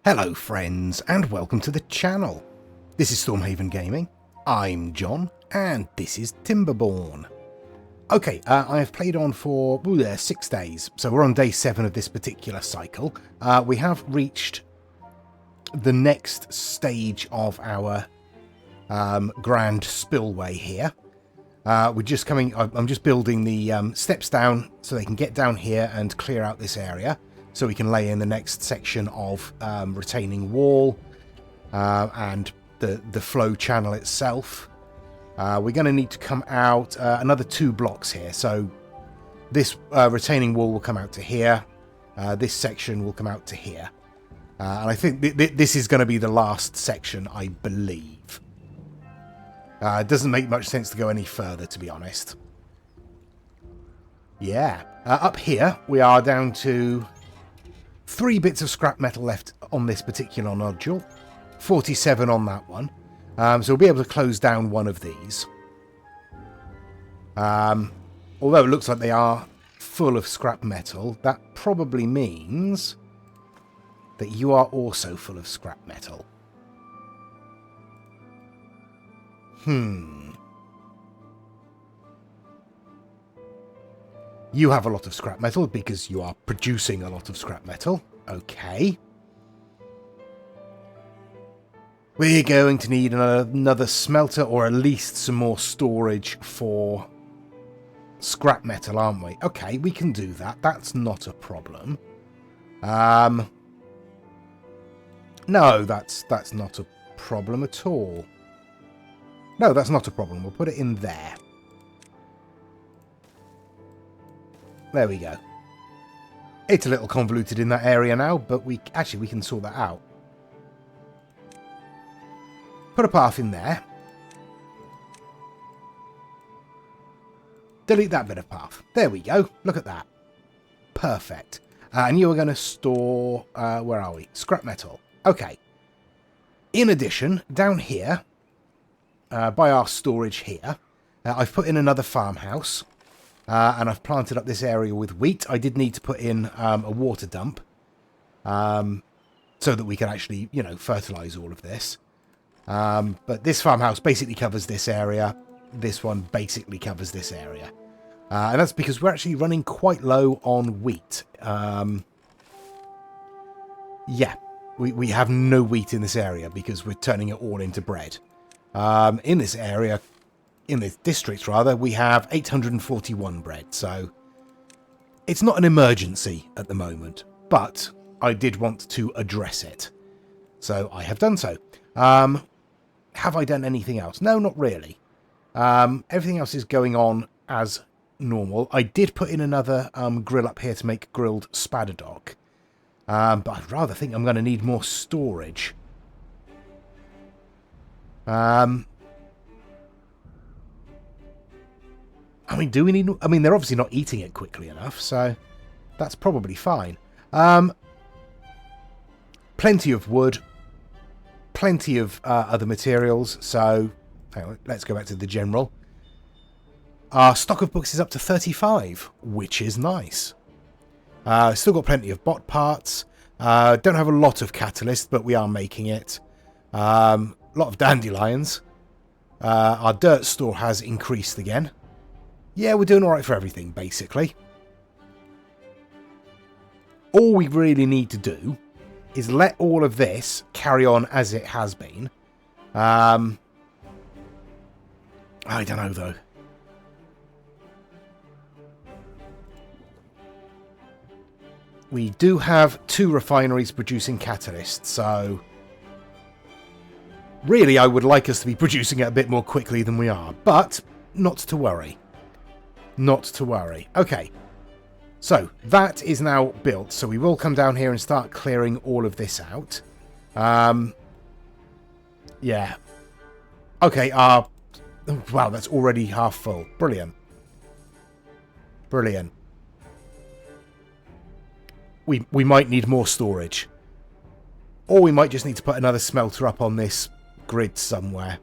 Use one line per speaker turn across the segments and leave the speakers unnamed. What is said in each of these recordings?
Hello friends and welcome to the channel. This is Stormhaven Gaming, I'm John and this is Timberborn. Okay, I have played on for 6 days, so we're on day 7 of this particular cycle. We have reached the next stage of our grand spillway here. I'm just building the steps down so they can get down here and clear out this area. So we can lay in the next section of retaining wall and the flow channel itself. We're going to need to come out another 2 blocks here. So this retaining wall will come out to here. This section will come out to here. And I think this is going to be the last section, I believe. It doesn't make much sense to go any further, to be honest. Yeah. Up here, we are down to 3 bits of scrap metal left on this particular nodule, 47 on that one. So we'll be able to close down one of these. Although it looks like they are full of scrap metal, that probably means that you are also full of scrap metal. You have a lot of scrap metal because you are producing a lot of scrap metal. Okay. We're going to need another smelter or at least some more storage for scrap metal, aren't we? Okay, we can do that. That's not a problem. No, that's not a problem at all. No, that's not a problem. We'll put it in there. There we go. It's a little convoluted in that area now, but we can sort that out. Put a path in there. Delete that bit of path. There we go. Look at that. Perfect. And you are going to store... where are we? Scrap metal. Okay. In addition, down here, by our storage here, I've put in another farmhouse. And I've planted up this area with wheat. I did need to put in a water dump so that we can actually, fertilise all of this. But this farmhouse basically covers this area. This one basically covers this area. And that's because we're actually running quite low on wheat. Yeah, we have no wheat in this area because we're turning it all into bread. In this area... In the districts, rather, we have 841 bread, so it's not an emergency at the moment, but I did want to address it, so I have done so. Have I done anything else? No, not really. Everything else is going on as normal. I did put in another grill up here to make grilled spadadoc, but I'd rather think I'm going to need more storage. I mean, do we need... I mean, they're obviously not eating it quickly enough, so that's probably fine. Plenty of wood. Plenty of other materials, so... Hang on, let's go back to the general. Our stock of books is up to 35, which is nice. Still got plenty of bot parts. Don't have a lot of catalyst, but we are making it. A lot of dandelions. Our dirt store has increased again. Yeah, we're doing alright for everything, basically. All we really need to do is let all of this carry on as it has been. I don't know, though. We do have 2 refineries producing catalyst, so... Really, I would like us to be producing it a bit more quickly than we are, but not to worry. Not to worry. Okay. So, that is now built. So, we will come down here and start clearing all of this out. Yeah. Okay, wow, that's already half full. Brilliant. Brilliant. We might need more storage. Or we might just need to put another smelter up on this grid somewhere.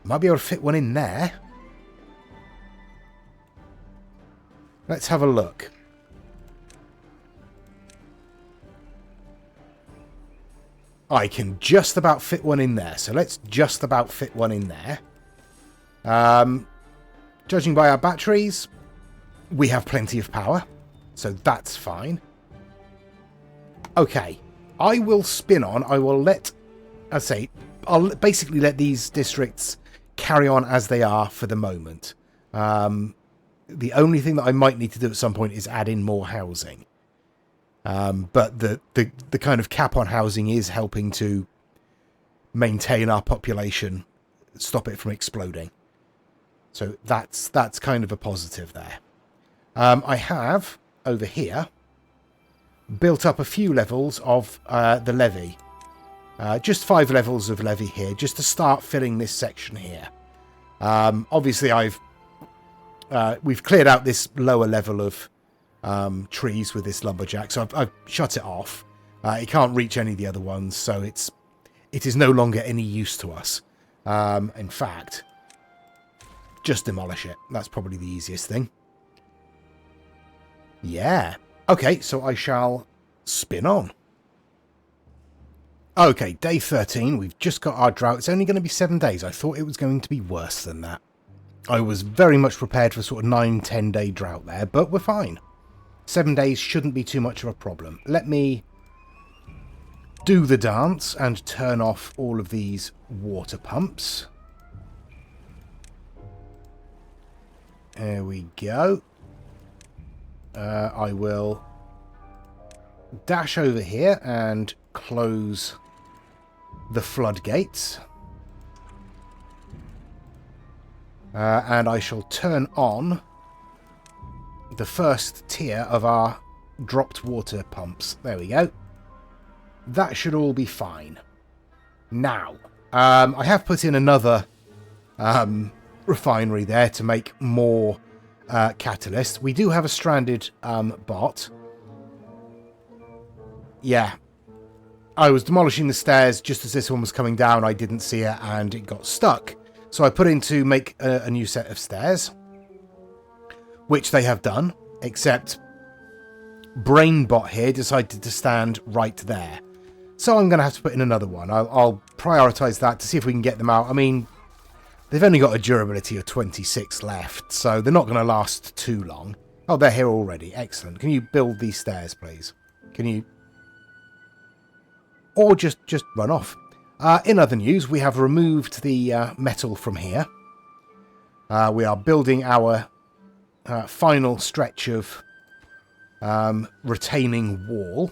Might be able to fit one in there. Let's have a look. I can just about fit one in there. So let's just about fit one in there. Judging by our batteries, we have plenty of power. So that's fine. Okay. I will spin on. I will let... I'll basically let these districts carry on as they are for the moment. The only thing that I might need to do at some point is add in more housing. But the kind of cap on housing is helping to maintain our population, stop it from exploding. So that's kind of a positive there. I have, over here, built up a few levels of the levee. Just 5 levels of levee here, just to start filling this section here. Obviously, we've cleared out this lower level of trees with this lumberjack, so I've shut it off. It can't reach any of the other ones, so it is no longer any use to us. In fact, just demolish it. That's probably the easiest thing. Yeah. Okay, so I shall spin on. Okay, day 13. We've just got our drought. It's only going to be 7 days. I thought it was going to be worse than that. I was very much prepared for sort of 9-10 day drought there, but we're fine. 7 days shouldn't be too much of a problem. Let me do the dance and turn off all of these water pumps. There we go. I will dash over here and close the floodgates. And I shall turn on the first tier of our dropped water pumps. There we go. That should all be fine. Now, I have put in another refinery there to make more catalyst. We do have a stranded bot. Yeah. I was demolishing the stairs just as this one was coming down. I didn't see it and it got stuck. So I put in to make a new set of stairs, which they have done, except Brainbot here decided to stand right there. So I'm going to have to put in another one. I'll prioritise that to see if we can get them out. I mean, they've only got a durability of 26 left, so they're not going to last too long. Oh, they're here already. Excellent. Can you build these stairs, please? Can you... Or just run off. In other news, we have removed the metal from here. We are building our final stretch of retaining wall.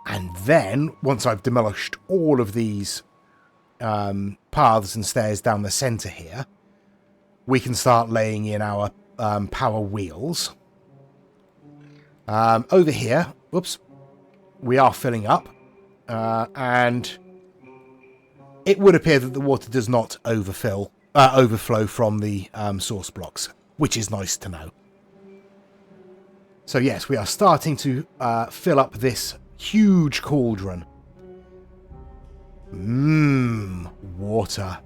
And then, once I've demolished all of these paths and stairs down the centre here, we can start laying in our power wheels. Over here, whoops, we are filling up. And it would appear that the water does not overflow from the source blocks, which is nice to know. So yes, we are starting to fill up this huge cauldron. Water.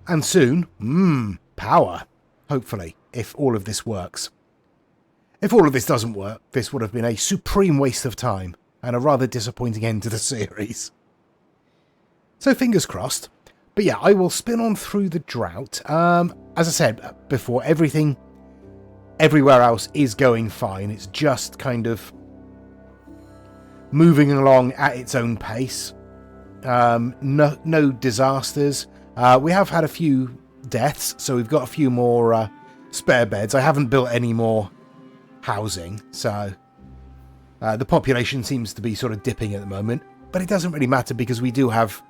And soon, power. Hopefully, if all of this works. If all of this doesn't work, this would have been a supreme waste of time. And a rather disappointing end to the series. So fingers crossed. But yeah, I will spin on through the drought. As I said before, everything everywhere else is going fine. It's just kind of moving along at its own pace. No disasters. We have had a few deaths, so we've got a few more spare beds. I haven't built any more housing, so... the population seems to be sort of dipping at the moment, but it doesn't really matter because we do have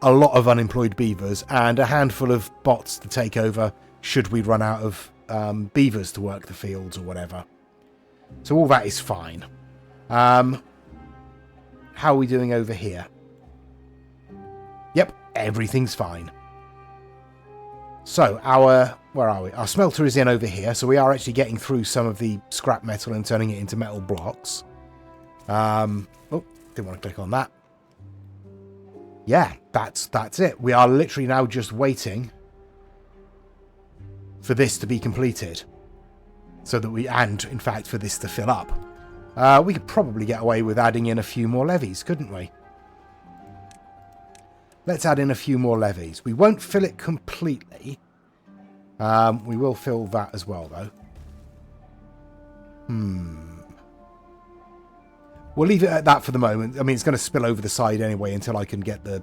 a lot of unemployed beavers and a handful of bots to take over should we run out of beavers to work the fields or whatever. So all that is fine. How are we doing over here? Yep, everything's fine. So where are we? Our smelter is in over here, so we are actually getting through some of the scrap metal and turning it into metal blocks. Oh, didn't want to click on that. Yeah, that's it. We are literally now just waiting for this to be completed. So that and in fact, for this to fill up. We could probably get away with adding in a few more levies, couldn't we? Let's add in a few more levies. We won't fill it completely. We will fill that as well, though. We'll leave it at that for the moment. I mean, it's going to spill over the side anyway until I can get the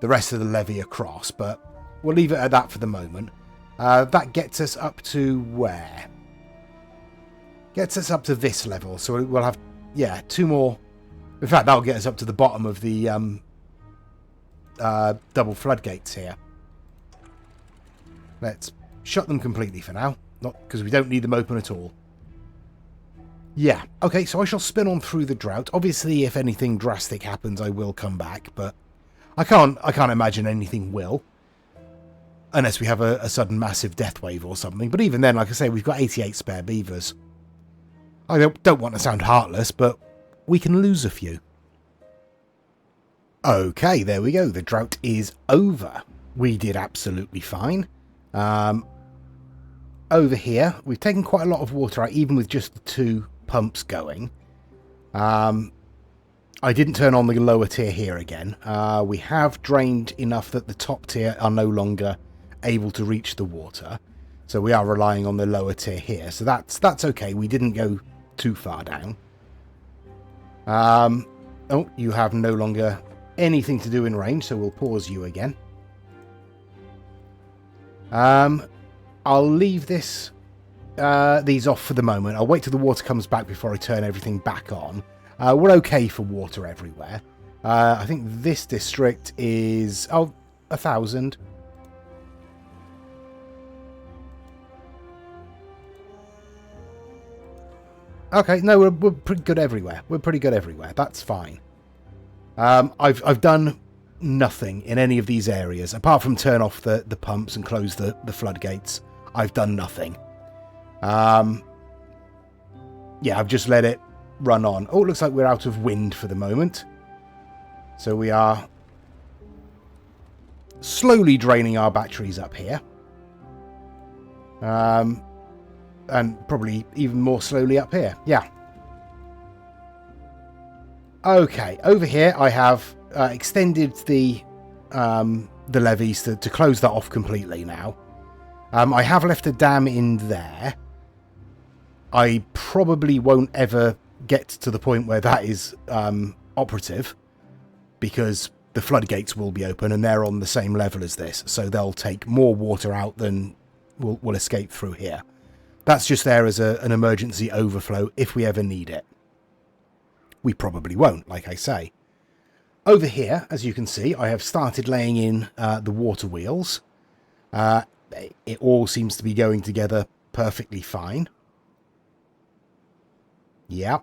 rest of the levy across, but we'll leave it at that for the moment. That gets us up to where? Gets us up to this level, so we'll have, yeah, 2 more. In fact, that'll get us up to the bottom of the double floodgates here. Let's shut them completely for now, not because we don't need them open at all. Yeah, okay, so I shall spin on through the drought. Obviously, if anything drastic happens, I will come back, but I can't imagine anything will. Unless we have a sudden massive death wave or something. But even then, like I say, we've got 88 spare beavers. I don't want to sound heartless, but we can lose a few. Okay, there we go. The drought is over. We did absolutely fine. Over here, we've taken quite a lot of water out, even with just the 2 pumps going. I didn't turn on the lower tier here again. We have drained enough that the top tier are no longer able to reach the water. So we are relying on the lower tier here. So that's okay. We didn't go too far down. Oh, you have no longer anything to do in range, so we'll pause you again. I'll leave these off for the moment. I'll wait till the water comes back before I turn everything back on. We're okay for water everywhere. I think this district is 1,000. Okay, no, we're pretty good everywhere. We're pretty good everywhere. That's fine. I've done nothing in any of these areas apart from turn off the pumps and close the floodgates. I've done nothing. Yeah, I've just let it run on. Oh, it looks like we're out of wind for the moment. So we are slowly draining our batteries up here. And probably even more slowly up here. Yeah. Okay, over here I have extended the levees to close that off completely now. I have left a dam in there. I probably won't ever get to the point where that is operative, because the floodgates will be open and they're on the same level as this, so they'll take more water out than will escape through here. That's just there as an emergency overflow if we ever need it. We probably won't, like I say. Over here, as you can see, I have started laying in the water wheels. It all seems to be going together perfectly fine. Yeah.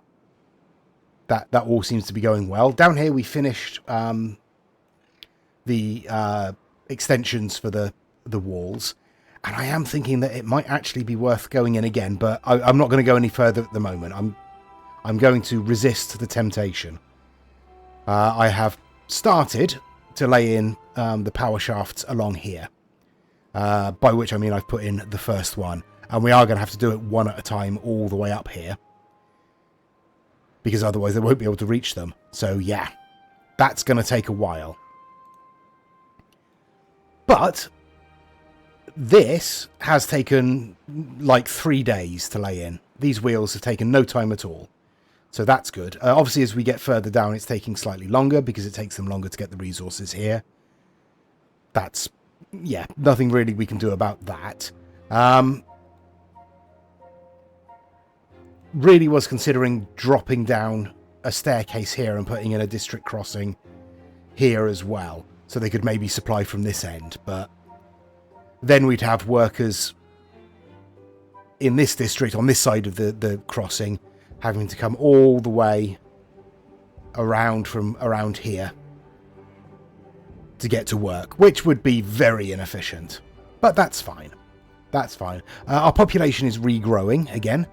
That all seems to be going well. Down here we finished the extensions for the walls. And I am thinking that it might actually be worth going in again, but I'm not going to go any further at the moment. I'm going to resist the temptation. I have started to lay in the power shafts along here, by which I mean I've put in the first one, and we are going to have to do it one at a time all the way up here, because otherwise they won't be able to reach them. So yeah, that's going to take a while. But this has taken like 3 days to lay in. These wheels have taken no time at all. So that's good. Obviously, as we get further down, it's taking slightly longer because it takes them longer to get the resources here. That's, yeah, nothing really we can do about that. Really was considering dropping down a staircase here and putting in a district crossing here as well, so they could maybe supply from this end, but then we'd have workers in this district, on this side of the crossing, having to come all the way around from around here to get to work, which would be very inefficient. But that's fine. That's fine. Our population is regrowing again.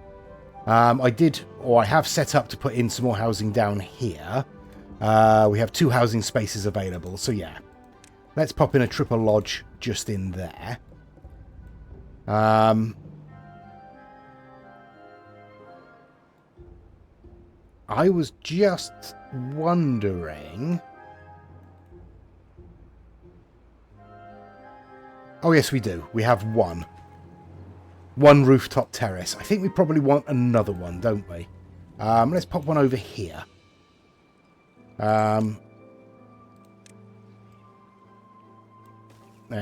I have set up to put in some more housing down here. We have 2 housing spaces available, so yeah. Let's pop in a triple lodge just in there. I was just wondering... Oh, yes, we do. We have one. One rooftop terrace. I think we probably want another one, don't we? Let's pop one over here. There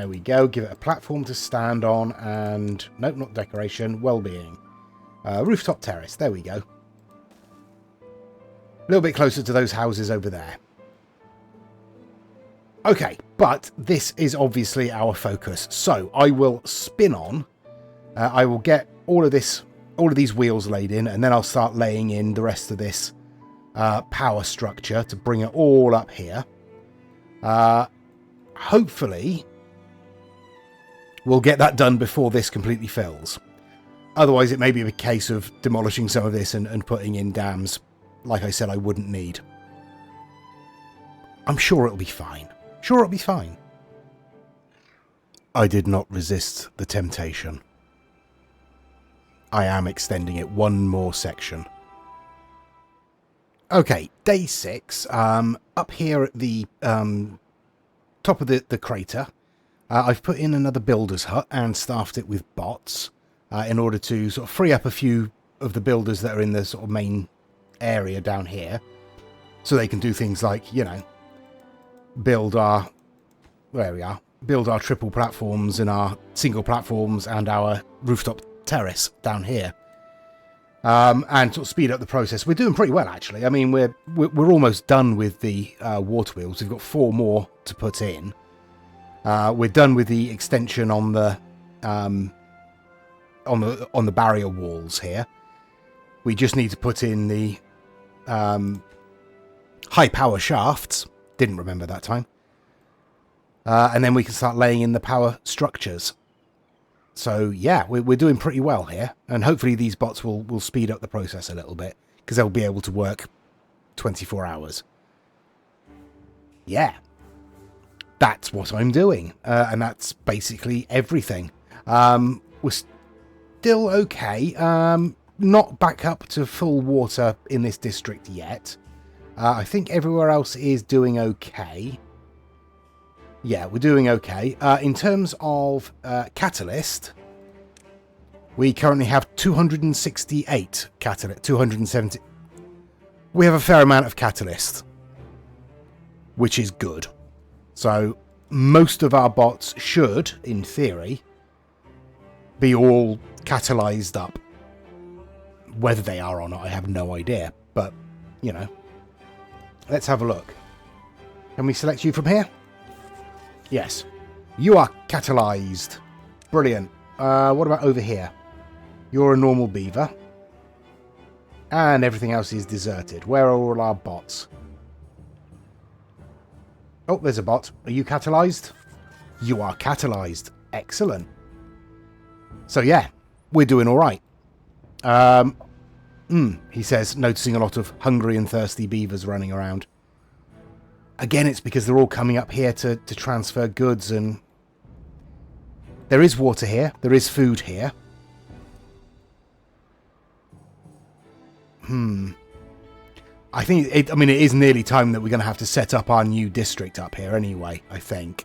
we go. Give it a platform to stand on and... Nope, not decoration. Well-being. Rooftop terrace. There we go. A little bit closer to those houses over there. Okay, but this is obviously our focus. So I will spin on. I will get all of these wheels laid in, and then I'll start laying in the rest of this power structure to bring it all up here. Hopefully, we'll get that done before this completely fills. Otherwise, it may be a case of demolishing some of this and putting in dams, like I said, I wouldn't need. I'm sure it'll be fine. Sure, it'll be fine. I did not resist the temptation. I am extending it one more section. Okay, day 6. Up here at the top of the crater, I've put in another builder's hut and staffed it with bots in order to sort of free up a few of the builders that are in the sort of main area down here, so they can do things like, you know, build our triple platforms and our single platforms and our rooftop terrace down here, and sort of speed up the process. We're doing pretty well, actually. I mean, we're almost done with the water wheels. We've got 4 more to put in. We're done with the extension on the barrier walls here. We just need to put in the high power shafts. Didn't remember that time. And then we can start laying in the power structures. So yeah, we're doing pretty well here. And hopefully these bots will speed up the process a little bit, because they'll be able to work 24 hours. Yeah. That's what I'm doing. And that's basically everything. We're still okay. Not back up to full water in this district yet. I think everywhere else is doing okay. Yeah, we're doing okay. In terms of catalyst, we currently have 268 catalyst, 270. We have a fair amount of catalyst, which is good. So most of our bots should, in theory, be all catalyzed up. Whether they are or not, I have no idea. But, you know, let's have a look. Can we select you from here? Yes. You are catalyzed. Brilliant. What about over here? You're a normal beaver. And everything else is deserted. Where are all our bots? Oh, there's a bot. Are you catalyzed? You are catalyzed. Excellent. So yeah, we're doing all right. He says, noticing a lot of hungry and thirsty beavers running around. Again, it's because they're all coming up here to transfer goods, and there is water here. There is food here. I think, it is nearly time that we're going to have to set up our new district up here anyway, I think.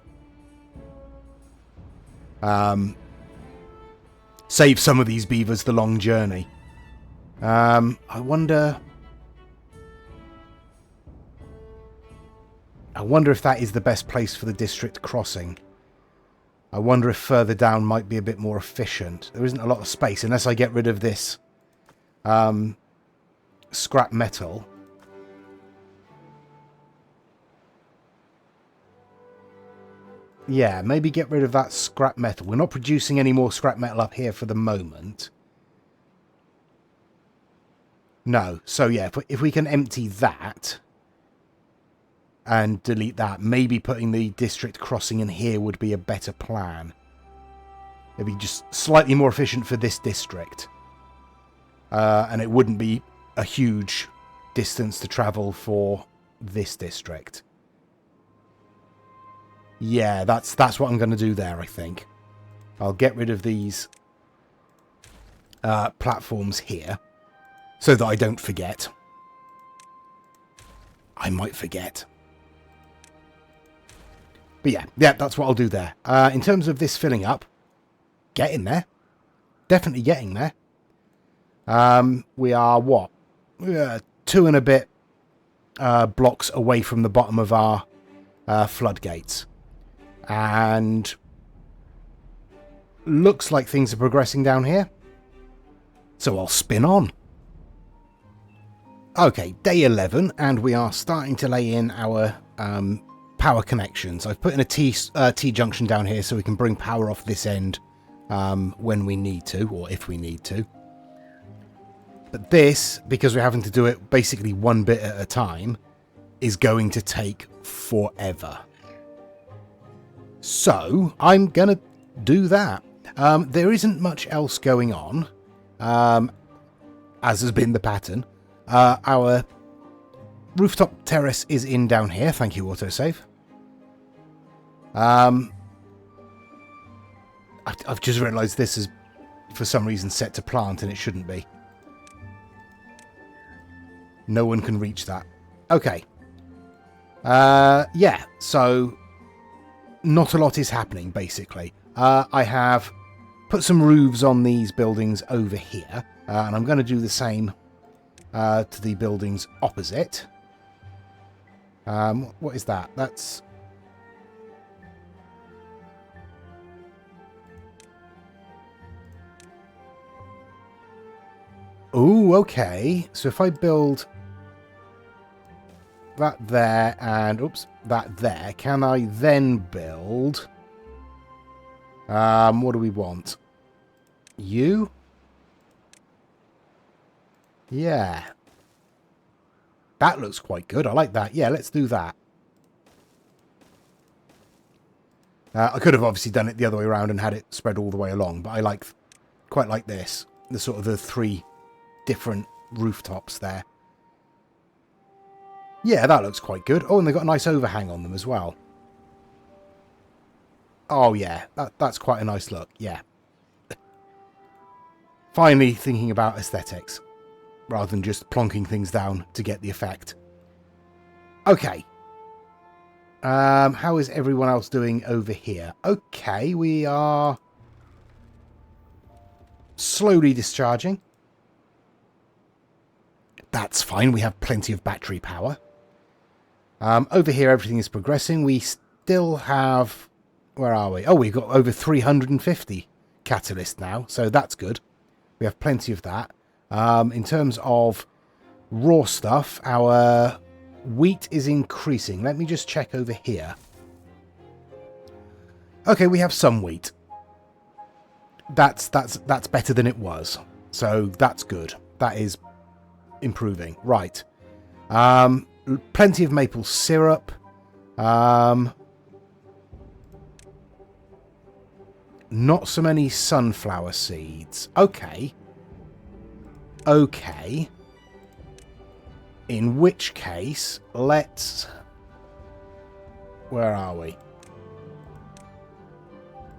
Save some of these beavers the long journey. I wonder if that is the best place for the district crossing. I wonder if further down might be a bit more efficient. There isn't a lot of space unless I get rid of this scrap metal. Yeah, maybe get rid of that scrap metal. We're not producing any more scrap metal up here for the moment. No. So yeah, if we can empty that and delete that, maybe putting the district crossing in here would be a better plan. It'd be just slightly more efficient for this district. And it wouldn't be a huge distance to travel for this district. Yeah, that's what I'm going to do there, I think. I'll get rid of these platforms here so that I don't forget. I might forget. But yeah, that's what I'll do there. In terms of this filling up, getting there. Definitely getting there. We are, what? 2 and a bit blocks away from the bottom of our floodgates. And looks like things are progressing down here. So I'll spin on. Okay, day 11, and we are starting to lay in our power connections. I've put in a T-junction down here so we can bring power off this end when we need to, or if we need to. But this, because we're having to do it basically one bit at a time, is going to take forever. So, I'm going to do that. There isn't much else going on, as has been the pattern. Our rooftop terrace is in down here. Thank you, autosave. I've just realised this is, for some reason, set to plant, and it shouldn't be. No one can reach that. Okay. Yeah, so not a lot is happening, basically. I have put some roofs on these buildings over here, and I'm going to do the same to the buildings opposite. What is that? That's... Ooh, okay. So if I build that there and, oops, that there, can I then build... what do we want? You? Yeah. That looks quite good. I like that. Yeah, let's do that. I could have obviously done it the other way around and had it spread all the way along, but I quite like this. The sort of the 3 different rooftops there. Yeah, that looks quite good. Oh, and they've got a nice overhang on them as well. Oh, yeah. That's quite a nice look. Yeah. Finally thinking about aesthetics, rather than just plonking things down to get the effect. Okay. How is everyone else doing over here? Okay, we are slowly discharging. That's fine. We have plenty of battery power. Over here, everything is progressing. We still have... Where are we? Oh, we've got over 350 catalyst now, so that's good. We have plenty of that. In terms of raw stuff, our wheat is increasing. Let me just check over here. Okay, we have some wheat. That's better than it was. So that's good. That is improving. Right. Plenty of maple syrup. Not so many sunflower seeds. Okay. Okay. In which case, let's... Where are we?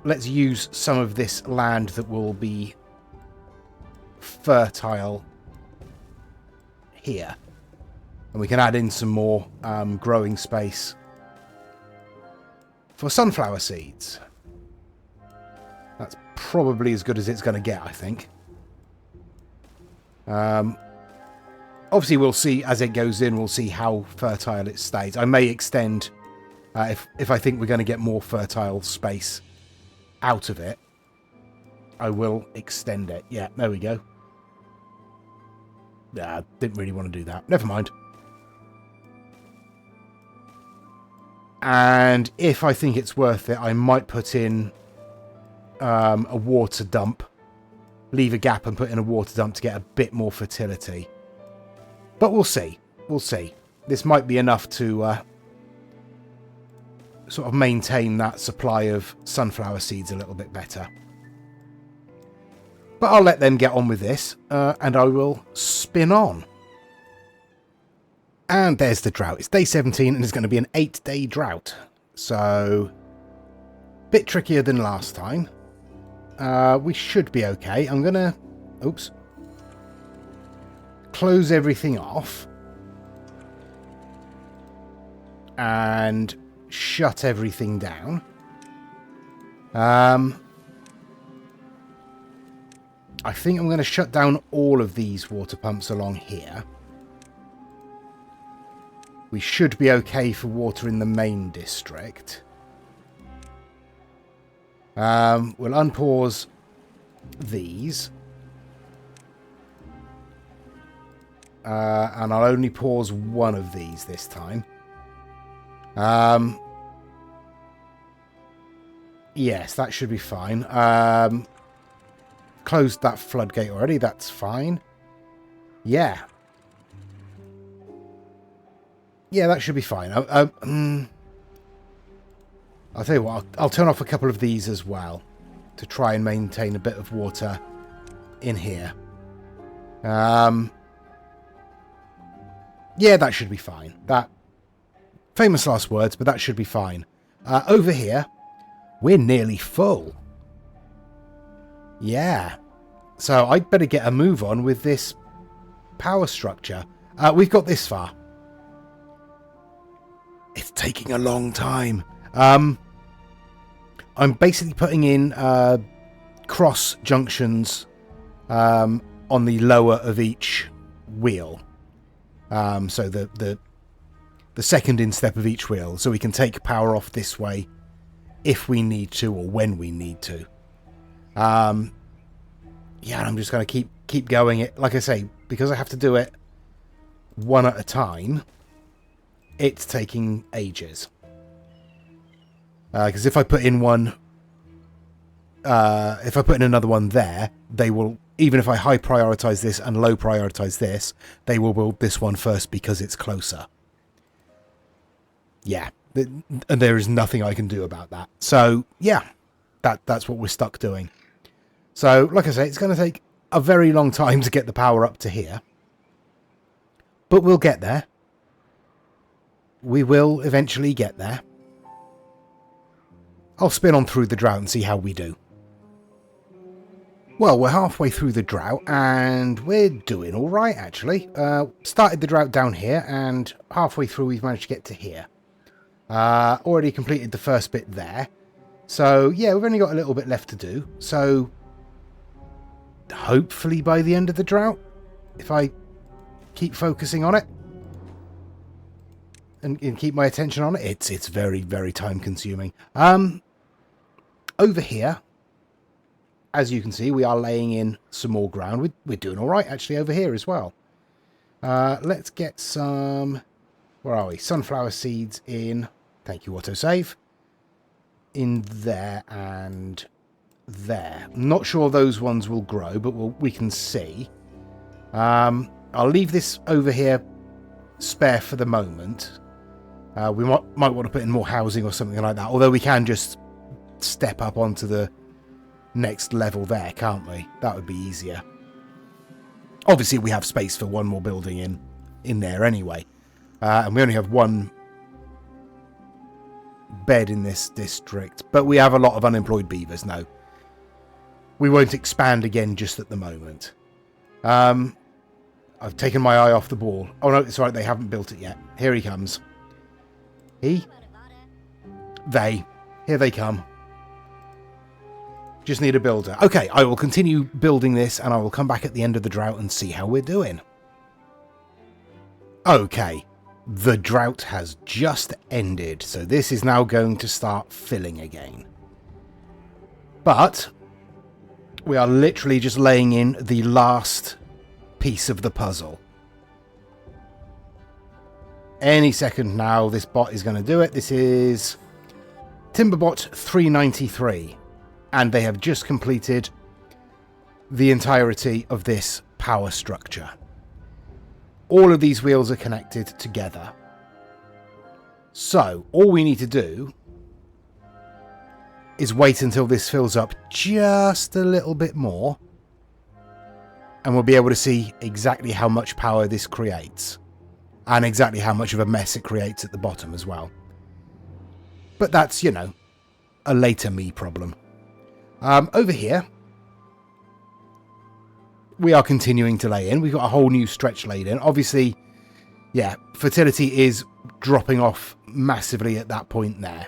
Let's use some of this land that will be fertile here. And we can add in some more growing space for sunflower seeds. That's probably as good as it's going to get, I think. Obviously, we'll see as it goes in, we'll see how fertile it stays. I may extend, if I think we're going to get more fertile space out of it, I will extend it. Yeah, there we go. Nah, didn't really want to do that. Never mind. And if I think it's worth it, I might put in a water dump. Leave a gap and put in a water dump to get a bit more fertility. But we'll see. We'll see. This might be enough to sort of maintain that supply of sunflower seeds a little bit better. But I'll let them get on with this, and I will spin on. And there's the drought. It's day 17, and it's going to be an 8-day drought. So, bit trickier than last time. We should be okay. I'm going to... Oops. Close everything off. and shut everything down. I think I'm going to shut down all of these water pumps along here. We should be okay for water in the main district. We'll unpause these. And I'll only pause one of these this time. Yes, that should be fine. Closed that floodgate already. That's fine. Yeah. Yeah, that should be fine. I'll tell you what, I'll turn off a couple of these as well to try and maintain a bit of water in here. Yeah, that should be fine. That famous last words, but that should be fine. Over here, we're nearly full. Yeah. So I'd better get a move on with this power structure. We've got this far. It's taking a long time. I'm basically putting in cross junctions on the lower of each wheel. So the second instep of each wheel, so we can take power off this way if we need to or when we need to. Yeah, I'm just going to keep going it. Like I say, because I have to do it one at a time, it's taking ages. Because if I put in one, if I put in another one there, they will, even if I high prioritize this and low prioritize this, they will build this one first because it's closer. Yeah, and there is nothing I can do about that. So yeah, that's what we're stuck doing. So like I say, it's going to take a very long time to get the power up to here, but we'll get there. We will eventually get there. I'll spin on through the drought and see how we do. Well, we're halfway through the drought and we're doing all right, actually. Started the drought down here and halfway through we've managed to get to here. Already completed the first bit there. So, yeah, we've only got a little bit left to do. So, hopefully by the end of the drought, if I keep focusing on it and keep my attention on it, it's very, very time consuming. Over here, as you can see, we are laying in some more ground. We're doing all right, actually, over here as well. Let's get some... Where are we? Sunflower seeds in... Thank you, autosave. In there and there. I'm not sure those ones will grow, but we can see. I'll leave this over here spare for the moment. We might want to put in more housing or something like that, although we can just step up onto the next level there, can't we? That would be easier. Obviously, we have space for one more building in there anyway. And we only have one bed in this district, but we have a lot of unemployed beavers now. We won't expand again just at the moment. I've taken my eye off the ball. Oh no, it's right, they haven't built it yet. Here he comes. He? They. Here they come. Just need a builder. Okay, I will continue building this and I will come back at the end of the drought and see how we're doing. Okay. The drought has just ended, so this is now going to start filling again. But we are literally just laying in the last piece of the puzzle. Any second now, this bot is going to do it. This is Timberbot 393, and they have just completed the entirety of this power structure. All of these wheels are connected together. So, all we need to do is wait until this fills up just a little bit more. And we'll be able to see exactly how much power this creates. And exactly how much of a mess it creates at the bottom as well. But that's, you know, a later me problem. Over here, we are continuing to lay in. We've got a whole new stretch laid in. Obviously, Yeah, fertility is dropping off massively at that point there.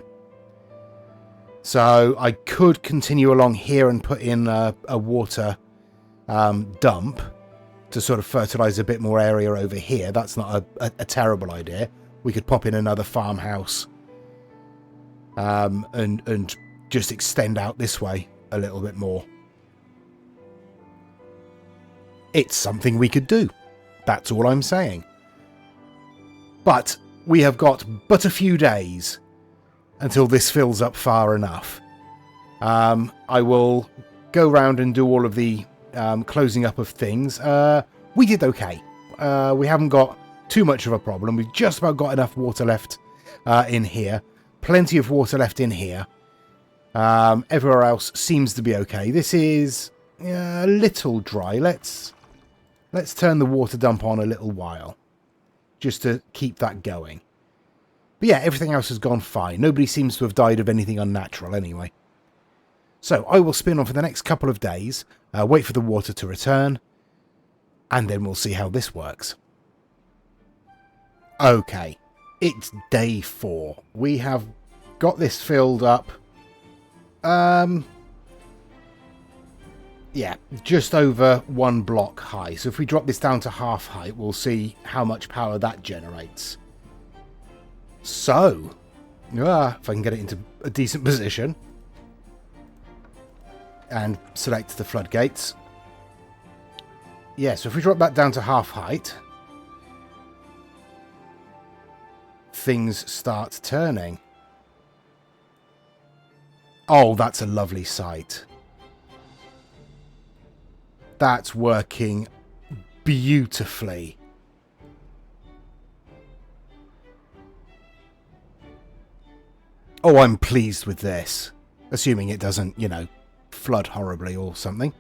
So I could continue along here and put in a water dump to sort of fertilise a bit more area over here. That's not a terrible idea. We could pop in another farmhouse and just extend out this way a little bit more. It's something we could do. That's all I'm saying. But we have got but a few days until this fills up far enough. I will go round and do all of the closing up of things. We did okay. We haven't got too much of a problem. We've just about got enough water left in here. Plenty of water left in here. Everywhere else seems to be okay. This is a little dry. Let's turn the water dump on a little while, just to keep that going. But yeah, everything else has gone fine. Nobody seems to have died of anything unnatural anyway. So I will spin on for the next couple of days, wait for the water to return, and then we'll see how this works. Okay, it's day 4. We have got this filled up. Yeah, just over 1 block high. So if we drop this down to half height, we'll see how much power that generates. So, if I can get it into a decent position and select the floodgates. Yeah, so if we drop that down to half height, things start turning. Oh, that's a lovely sight. That's working beautifully. Oh, I'm pleased with this. Assuming it doesn't, you know, flood horribly or something.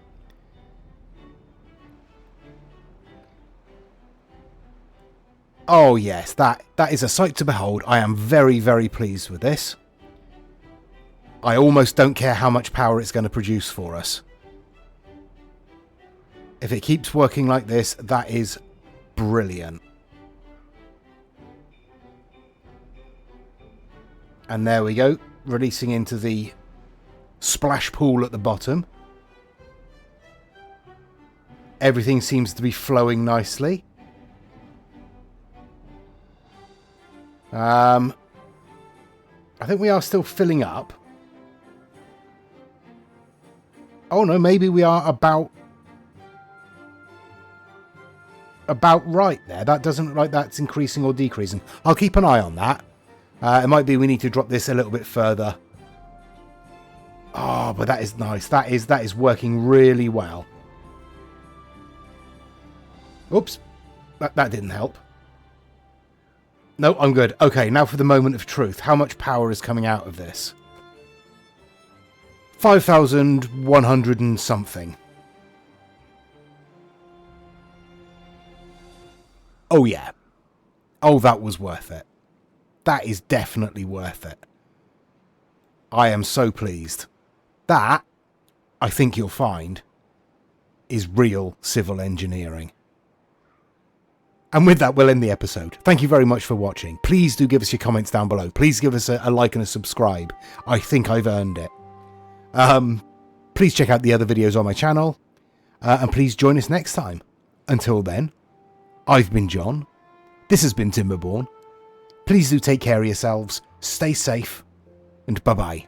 Oh yes, that is a sight to behold. I am very, very pleased with this. I almost don't care how much power it's going to produce for us. If it keeps working like this, that is brilliant. And there we go, releasing into the splash pool at the bottom. Everything seems to be flowing nicely. I think we are still filling up. Oh no, maybe we are about right there. That doesn't look like that's increasing or decreasing. I'll keep an eye on that. It might be we need to drop this a little bit further. Oh, but that is nice. That is working really well. Oops. That didn't help. No, I'm good. Okay, now for the moment of truth. How much power is coming out of this? 5,100 and something. Oh yeah. Oh, that was worth it. That is definitely worth it. I am so pleased. That, I think you'll find, is real civil engineering. And with that, we'll end the episode. Thank you very much for watching. Please do give us your comments down below. Please give us a like and a subscribe. I think I've earned it. Please check out the other videos on my channel. And please join us next time. Until then, I've been John. This has been Timberborn. Please do take care of yourselves. Stay safe. And bye-bye.